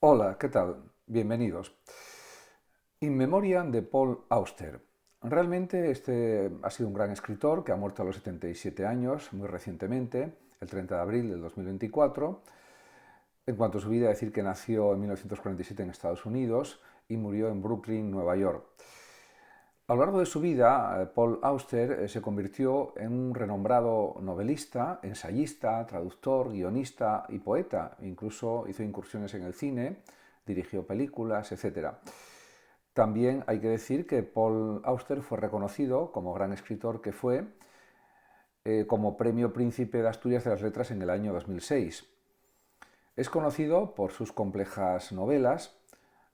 Hola, ¿qué tal? Bienvenidos. In Memoriam de Paul Auster. Realmente este ha sido un gran escritor que ha muerto a los 77 años, muy recientemente, el 30 de abril del 2024. En cuanto a su vida, decir que nació en 1947 en Estados Unidos y murió en Brooklyn, Nueva York. A lo largo de su vida, Paul Auster se convirtió en un renombrado novelista, ensayista, traductor, guionista y poeta. Incluso hizo incursiones en el cine, dirigió películas, etc. También hay que decir que Paul Auster fue reconocido, como gran escritor que fue, como Premio Príncipe de Asturias de las Letras en el año 2006. Es conocido por sus complejas novelas,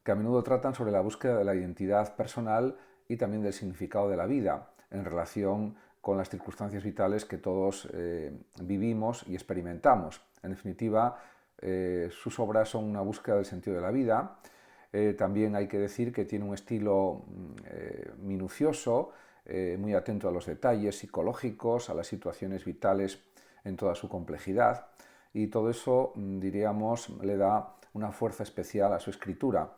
que a menudo tratan sobre la búsqueda de la identidad personal y también del significado de la vida, en relación con las circunstancias vitales que todos vivimos y experimentamos. En definitiva, sus obras son una búsqueda del sentido de la vida. También hay que decir que tiene un estilo minucioso, muy atento a los detalles psicológicos, a las situaciones vitales en toda su complejidad, y todo eso, diríamos, le da una fuerza especial a su escritura.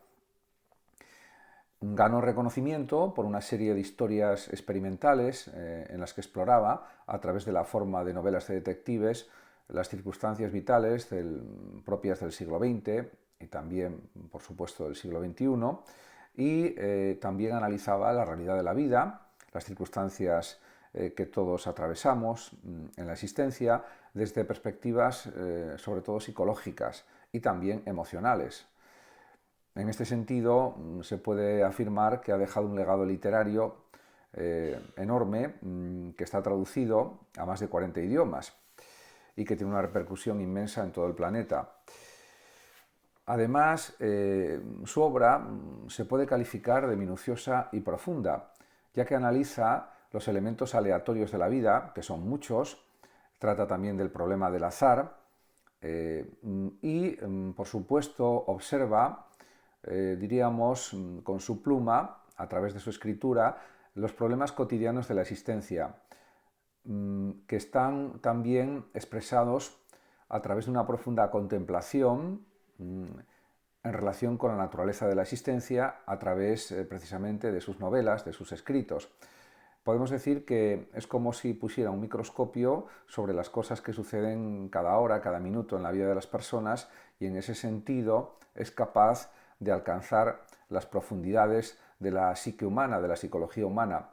Ganó reconocimiento por una serie de historias experimentales en las que exploraba, a través de la forma de novelas de detectives, las circunstancias vitales propias del siglo XX y también, por supuesto, del siglo XXI, y también analizaba la realidad de la vida, las circunstancias que todos atravesamos en la existencia, desde perspectivas sobre todo psicológicas y también emocionales. En este sentido, se puede afirmar que ha dejado un legado literario enorme, que está traducido a más de 40 idiomas y que tiene una repercusión inmensa en todo el planeta. Además, su obra se puede calificar de minuciosa y profunda, ya que analiza los elementos aleatorios de la vida, que son muchos, trata también del problema del azar y, por supuesto, observa, diríamos, con su pluma, a través de su escritura, los problemas cotidianos de la existencia, que están también expresados a través de una profunda contemplación en relación con la naturaleza de la existencia a través precisamente de sus novelas, de sus escritos. Podemos decir que es como si pusiera un microscopio sobre las cosas que suceden cada hora, cada minuto en la vida de las personas, y en ese sentido es capaz de alcanzar las profundidades de la psique humana, de la psicología humana.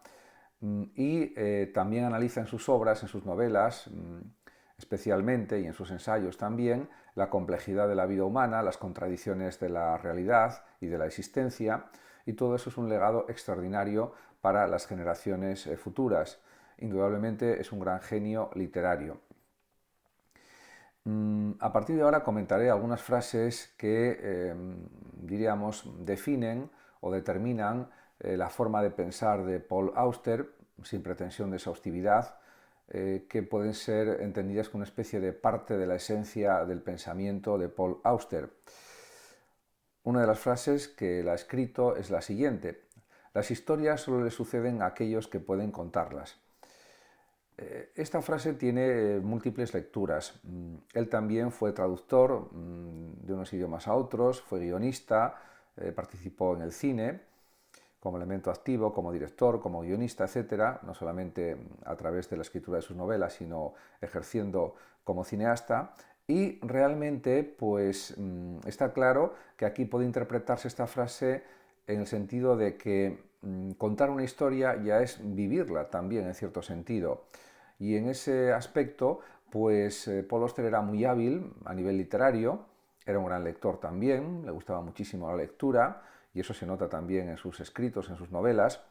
Y también analiza en sus obras, en sus novelas, especialmente, y en sus ensayos también, la complejidad de la vida humana, las contradicciones de la realidad y de la existencia, y todo eso es un legado extraordinario para las generaciones futuras. Indudablemente es un gran genio literario. A partir de ahora comentaré algunas frases que, diríamos, definen o determinan la forma de pensar de Paul Auster, sin pretensión de exhaustividad, que pueden ser entendidas como una especie de parte de la esencia del pensamiento de Paul Auster. Una de las frases que él ha escrito es la siguiente: las historias solo le suceden a aquellos que pueden contarlas. Esta frase tiene múltiples lecturas. Él también fue traductor de unos idiomas a otros, fue guionista, participó en el cine como elemento activo, como director, como guionista, etcétera, no solamente a través de la escritura de sus novelas, sino ejerciendo como cineasta. Y realmente, pues, está claro que aquí puede interpretarse esta frase en el sentido de que contar una historia ya es vivirla también, en cierto sentido. Y en ese aspecto, pues, Paul Auster era muy hábil a nivel literario, era un gran lector también, le gustaba muchísimo la lectura, y eso se nota también en sus escritos, en sus novelas,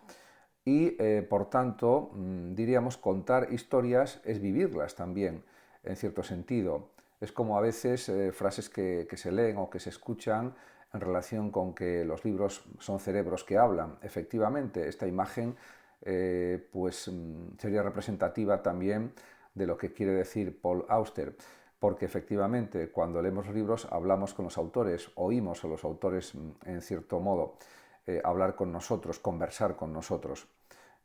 y por tanto, diríamos, contar historias es vivirlas también, en cierto sentido. Es como a veces frases que se leen o que se escuchan en relación con que los libros son cerebros que hablan. Efectivamente, esta imagen pues sería representativa también de lo que quiere decir Paul Auster, porque efectivamente cuando leemos los libros hablamos con los autores, oímos a los autores en cierto modo hablar con nosotros, conversar con nosotros.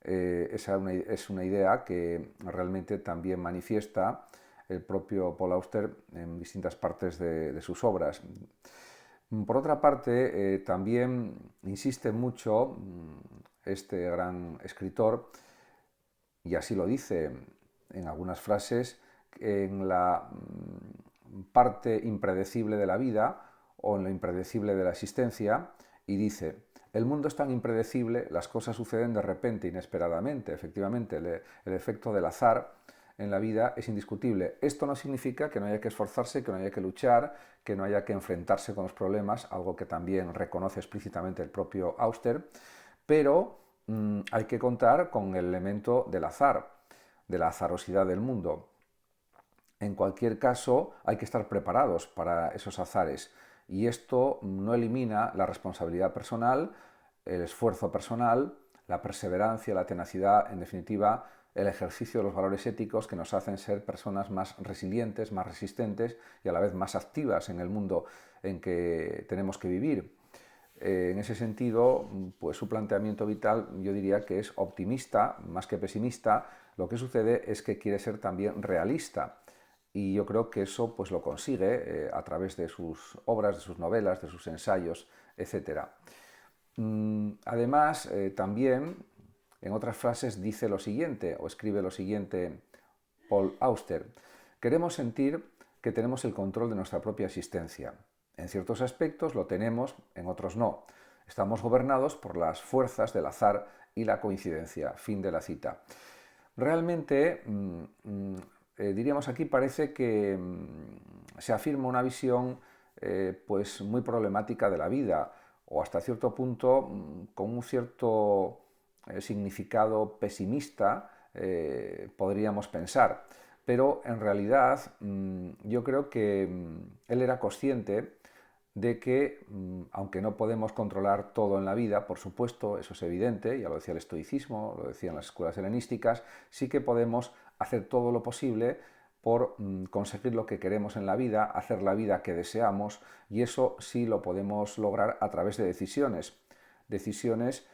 Esa es una idea que realmente también manifiesta el propio Paul Auster en distintas partes de sus obras. Por otra parte, también insiste mucho este gran escritor, y así lo dice en algunas frases, en la parte impredecible de la vida o en lo impredecible de la existencia, y dice: el mundo es tan impredecible, las cosas suceden de repente, inesperadamente. Efectivamente, el efecto del azar en la vida es indiscutible. Esto no significa que no haya que esforzarse, que no haya que luchar, que no haya que enfrentarse con los problemas, algo que también reconoce explícitamente el propio Auster, pero hay que contar con el elemento del azar, de la azarosidad del mundo. En cualquier caso, hay que estar preparados para esos azares, y esto no elimina la responsabilidad personal, el esfuerzo personal, la perseverancia, la tenacidad, en definitiva, el ejercicio de los valores éticos que nos hacen ser personas más resilientes, más resistentes y a la vez más activas en el mundo en que tenemos que vivir. En ese sentido, pues su planteamiento vital yo diría que es optimista más que pesimista. Lo que sucede es que quiere ser también realista, y yo creo que eso pues lo consigue a través de sus obras, de sus novelas, de sus ensayos, etc. Además, también en otras frases dice lo siguiente, o escribe lo siguiente Paul Auster: queremos sentir que tenemos el control de nuestra propia existencia. En ciertos aspectos lo tenemos, en otros no. Estamos gobernados por las fuerzas del azar y la coincidencia. Fin de la cita. Realmente, diríamos aquí, parece que se afirma una visión pues muy problemática de la vida, o hasta cierto punto con un cierto significado pesimista, podríamos pensar. Pero en realidad yo creo que él era consciente de que, aunque no podemos controlar todo en la vida, por supuesto, eso es evidente, ya lo decía el estoicismo, lo decían las escuelas helenísticas, sí que podemos hacer todo lo posible por conseguir lo que queremos en la vida, hacer la vida que deseamos, y eso sí lo podemos lograr a través de decisiones. Decisiones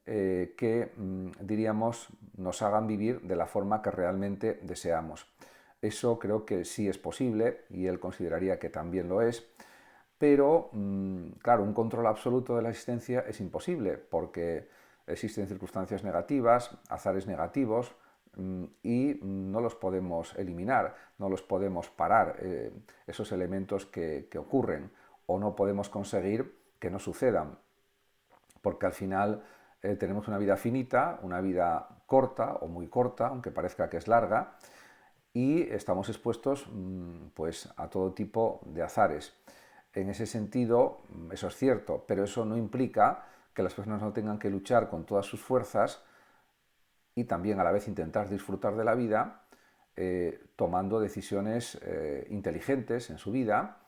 que, diríamos, nos hagan vivir de la forma que realmente deseamos. Eso creo que sí es posible, y él consideraría que también lo es. Pero, claro, un control absoluto de la existencia es imposible, porque existen circunstancias negativas, azares negativos, y no los podemos eliminar, no los podemos parar, esos elementos que ocurren, o no podemos conseguir que no sucedan, porque al final tenemos una vida finita, una vida corta o muy corta, aunque parezca que es larga, y estamos expuestos pues, a todo tipo de azares. En ese sentido, eso es cierto, pero eso no implica que las personas no tengan que luchar con todas sus fuerzas y también a la vez intentar disfrutar de la vida, tomando decisiones inteligentes en su vida,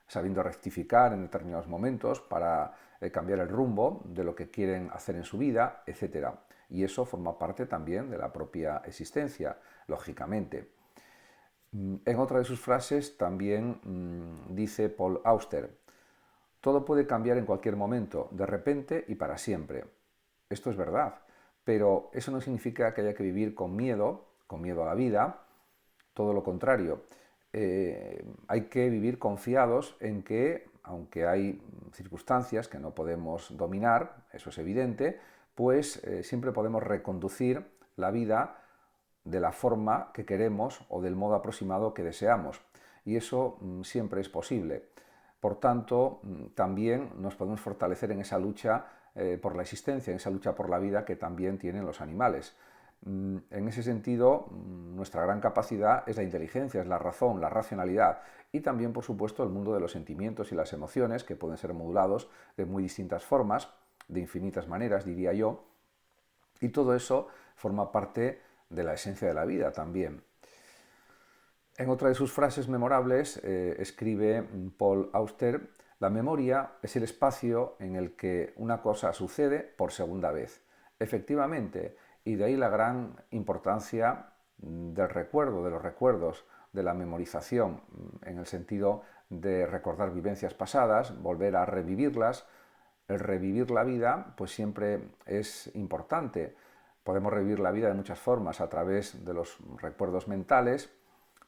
sabiendo rectificar en determinados momentos para cambiar el rumbo de lo que quieren hacer en su vida, etc. Y eso forma parte también de la propia existencia, lógicamente. En otra de sus frases también dice Paul Auster: todo puede cambiar en cualquier momento, de repente y para siempre. Esto es verdad, pero eso no significa que haya que vivir con miedo a la vida, todo lo contrario. Hay que vivir confiados en que, aunque hay circunstancias que no podemos dominar, eso es evidente, pues siempre podemos reconducir la vida de la forma que queremos o del modo aproximado que deseamos. Y eso siempre es posible. Por tanto, también nos podemos fortalecer en esa lucha por la existencia, en esa lucha por la vida que también tienen los animales. En ese sentido, nuestra gran capacidad es la inteligencia, es la razón, la racionalidad, y también, por supuesto, el mundo de los sentimientos y las emociones, que pueden ser modulados de muy distintas formas, de infinitas maneras, diría yo, y todo eso forma parte de la esencia de la vida también. En otra de sus frases memorables escribe Paul Auster: la memoria es el espacio en el que una cosa sucede por segunda vez. Efectivamente, y de ahí la gran importancia del recuerdo, de los recuerdos, de la memorización, en el sentido de recordar vivencias pasadas, volver a revivirlas. El revivir la vida pues siempre es importante. Podemos revivir la vida de muchas formas, a través de los recuerdos mentales,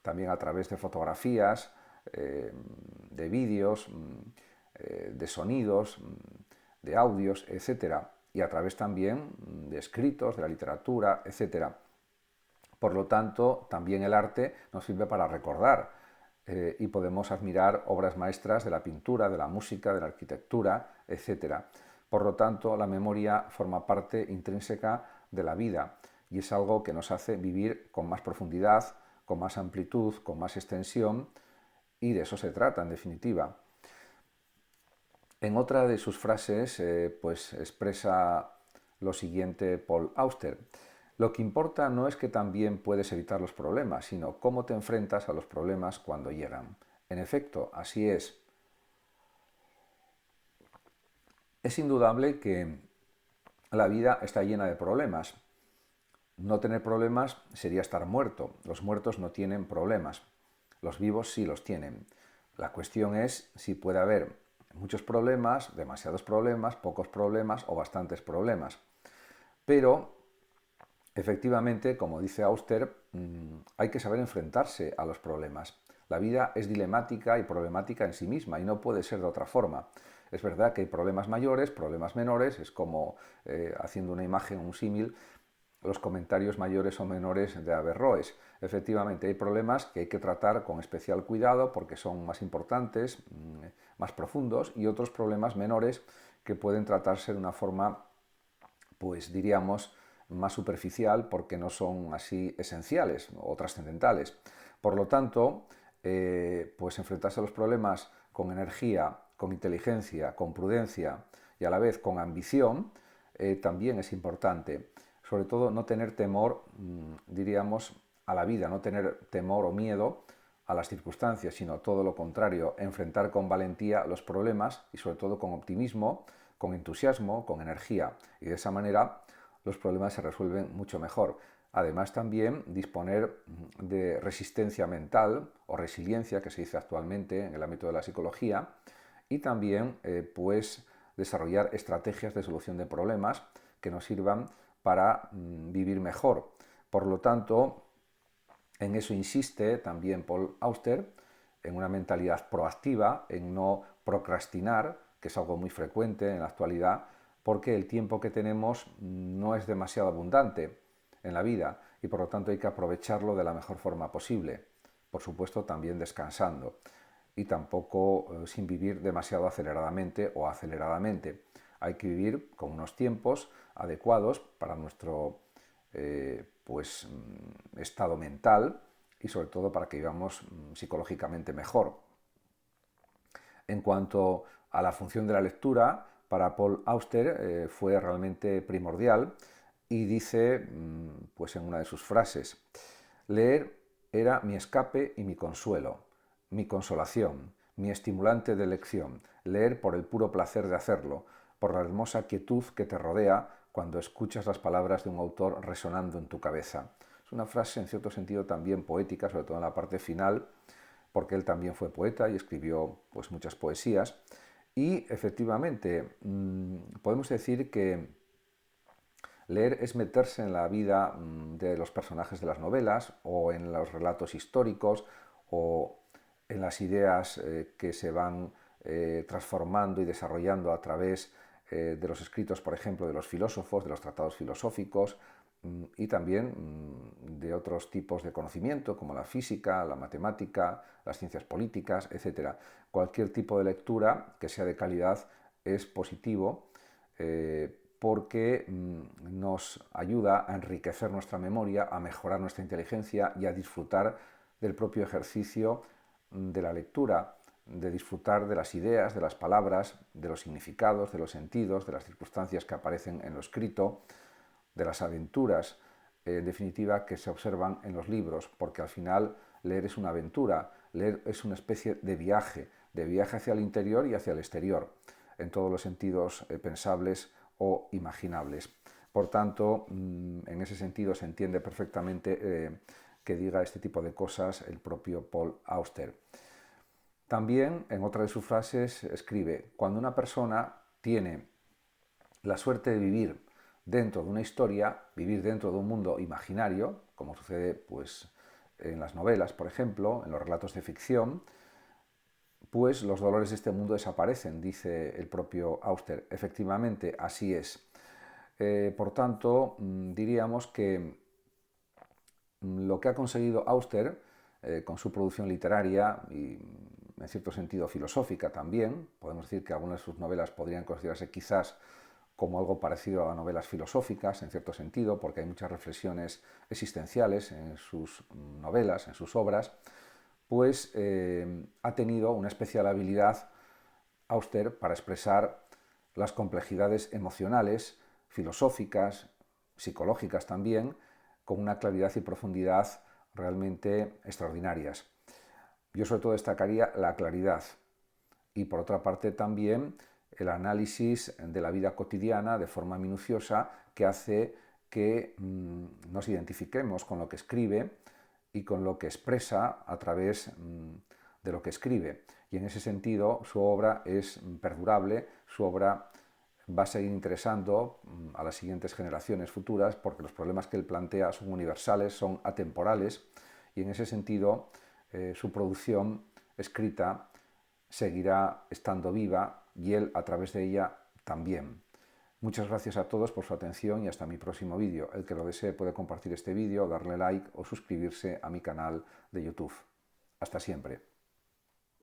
también a través de fotografías, de vídeos, de sonidos, de audios, etcétera, y a través también de escritos, de la literatura, etcétera. Por lo tanto, también el arte nos sirve para recordar y podemos admirar obras maestras de la pintura, de la música, de la arquitectura, etcétera. Por lo tanto, la memoria forma parte intrínseca de la vida y es algo que nos hace vivir con más profundidad, con más amplitud, con más extensión, y de eso se trata, en definitiva. En otra de sus frases, pues expresa lo siguiente Paul Auster: lo que importa no es que también puedes evitar los problemas, sino cómo te enfrentas a los problemas cuando llegan. En efecto, así es. Es indudable que la vida está llena de problemas. No tener problemas sería estar muerto. Los muertos no tienen problemas. Los vivos sí los tienen. La cuestión es si puede haber muchos problemas, demasiados problemas, pocos problemas o bastantes problemas. Pero, efectivamente, como dice Auster, hay que saber enfrentarse a los problemas. La vida es dilemática y problemática en sí misma y no puede ser de otra forma. Es verdad que hay problemas mayores, problemas menores, es como, haciendo una imagen, un símil, los comentarios mayores o menores de Averroes. Efectivamente, hay problemas que hay que tratar con especial cuidado porque son más importantes, más profundos, y otros problemas menores que pueden tratarse de una forma, pues diríamos, más superficial porque no son así esenciales o trascendentales. Por lo tanto, pues enfrentarse a los problemas con energía, con inteligencia, con prudencia y a la vez con ambición también es importante. Sobre todo no tener temor, diríamos, a la vida, no tener temor o miedo a las circunstancias, sino todo lo contrario, enfrentar con valentía los problemas y sobre todo con optimismo, con entusiasmo, con energía. Y de esa manera los problemas se resuelven mucho mejor. Además también disponer de resistencia mental o resiliencia, que se dice actualmente en el ámbito de la psicología, y también pues desarrollar estrategias de solución de problemas que nos sirvan para vivir mejor. Por lo tanto, en eso insiste también Paul Auster, en una mentalidad proactiva, en no procrastinar, que es algo muy frecuente en la actualidad, porque el tiempo que tenemos no es demasiado abundante en la vida y por lo tanto hay que aprovecharlo de la mejor forma posible. Por supuesto, también descansando y tampoco sin vivir demasiado aceleradamente o aceleradamente. Hay que vivir con unos tiempos adecuados para nuestro pues, estado mental y sobre todo para que vivamos psicológicamente mejor. En cuanto a la función de la lectura, para Paul Auster fue realmente primordial y dice, pues en una de sus frases: leer era mi escape y mi consuelo, mi consolación, mi estimulante de elección, leer por el puro placer de hacerlo, por la hermosa quietud que te rodea cuando escuchas las palabras de un autor resonando en tu cabeza. Es una frase en cierto sentido también poética, sobre todo en la parte final, porque él también fue poeta y escribió pues muchas poesías. Y efectivamente, podemos decir que leer es meterse en la vida de los personajes de las novelas o en los relatos históricos o en las ideas que se van transformando y desarrollando a través de los escritos, por ejemplo, de los filósofos, de los tratados filosóficos y también de otros tipos de conocimiento como la física, la matemática, las ciencias políticas, etc. Cualquier tipo de lectura que sea de calidad es positivo porque nos ayuda a enriquecer nuestra memoria, a mejorar nuestra inteligencia y a disfrutar del propio ejercicio de la lectura, de disfrutar de las ideas, de las palabras, de los significados, de los sentidos, de las circunstancias que aparecen en lo escrito, de las aventuras, en definitiva, que se observan en los libros, porque al final leer es una aventura, leer es una especie de viaje hacia el interior y hacia el exterior, en todos los sentidos pensables o imaginables. Por tanto, en ese sentido se entiende perfectamente que diga este tipo de cosas el propio Paul Auster. También, en otra de sus frases, escribe: cuando una persona tiene la suerte de vivir dentro de una historia, vivir dentro de un mundo imaginario, como sucede pues, en las novelas, por ejemplo, en los relatos de ficción, pues los dolores de este mundo desaparecen, dice el propio Auster. Efectivamente, así es. Por tanto, diríamos que lo que ha conseguido Auster con su producción literaria y en cierto sentido filosófica también, podemos decir que algunas de sus novelas podrían considerarse quizás como algo parecido a novelas filosóficas, en cierto sentido, porque hay muchas reflexiones existenciales en sus novelas, en sus obras, pues ha tenido una especial habilidad Auster para expresar las complejidades emocionales, filosóficas, psicológicas también, con una claridad y profundidad realmente extraordinarias. Yo sobre todo destacaría la claridad y por otra parte también el análisis de la vida cotidiana de forma minuciosa que hace que nos identifiquemos con lo que escribe y con lo que expresa a través de lo que escribe. Y en ese sentido su obra es perdurable, su obra va a seguir interesando a las siguientes generaciones futuras porque los problemas que él plantea son universales, son atemporales y en ese sentido su producción escrita seguirá estando viva y él a través de ella también. Muchas gracias a todos por su atención y hasta mi próximo vídeo. El que lo desee puede compartir este vídeo, darle like o suscribirse a mi canal de YouTube. Hasta siempre.